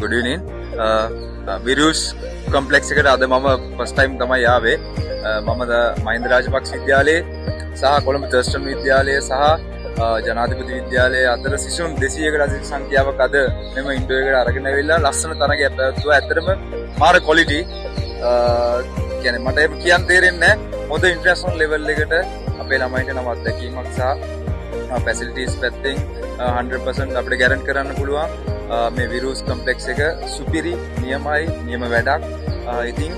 good evening. Virus complex එකට අද මම first time තමයි ආවේ. මම මහින්ද රාජපක්ෂ විද්‍යාලයේ සහ කොළඹ තර්ස්ටන් විද්‍යාලයේ සහ ජනාධිපති විද්‍යාලයේ අතර සිසුන් 200කට අධික සංඛ්‍යාවක් අද මෙම ඉන්ඩෝ එකට අරගෙන ඇවිල්ලා ලස්සන තරගයක් පැවැත්වුවා. ඇත්තටම මාර quality කියන්නේ මට එහෙම කියන්න තේරෙන්නේ නැහැ. හොඳ ඉන්ටර්නැෂනල් ලෙවල් එකට අපේ ළමයින්ට නම් අත්දැකීමක් සහ facilities පැත්තෙන් 100% අපිට ගැරන්ටි කරන්න පුළුවන්. මේ විරූස් කම්ප්ලෙක්ස් එක සුපිරි නියම වැඩක්. ඉතින්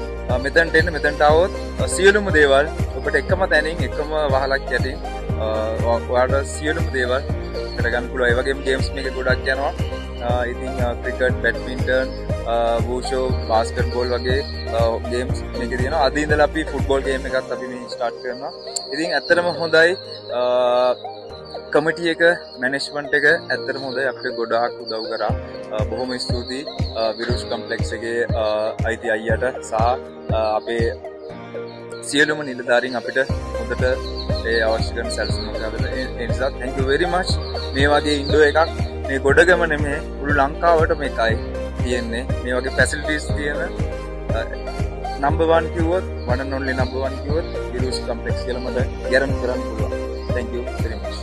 මෙතනට આવොත් සියලුම දේවල් ඔබට එකම තැනින් එකම වහලක් යටින් ඔයාලට සියලුම දේවල් කරගන්න පුළුවන්. ඒ වගේම ගේම්ස් මේක ගොඩක් යනවා. ඉතින් ක්‍රිකට්, බැඩ්මින්ටන්, වූෂෝ, බාස්කට්බෝල් වගේ ගේම්ස් මේකේ තියෙනවා. අද ඉඳලා අපි ෆුට්බෝල් ගේම් එකත් අපි මේ ස්ටාර්ට් කරනවා. ඉතින් ඇත්තටම හොඳයි. කමිටි එක මැනේජ්මන්ට් එක ඇත්තටම හොඳයි. අපිට ගොඩාක් උදව් කරා. බොහොම ස්තුතියි විරූස් කම්ප්ලෙක්ස් එකේ අයිති අයියට සහ අපේ සියලුම නිලධාරීන් අපිට හොඳට ඒ අවශ්‍ය කරන සැලසුම් ලබා ඒ නිසා thank you very much. මේ වගේ ඉන්ඩෝ එකක් මේ ගොඩගම නෙමෙයි මුළු ලංකාවට මේකයි තියෙන්නේ. මේ වගේ facilities තියෙන number 1 කිව්වොත් one and only number 1 කිව්වොත් විරූස් කම්ප්ලෙක්ස් කියලා මට ගැරන්ටි කරන්න පුළුවන්. Thank you very much.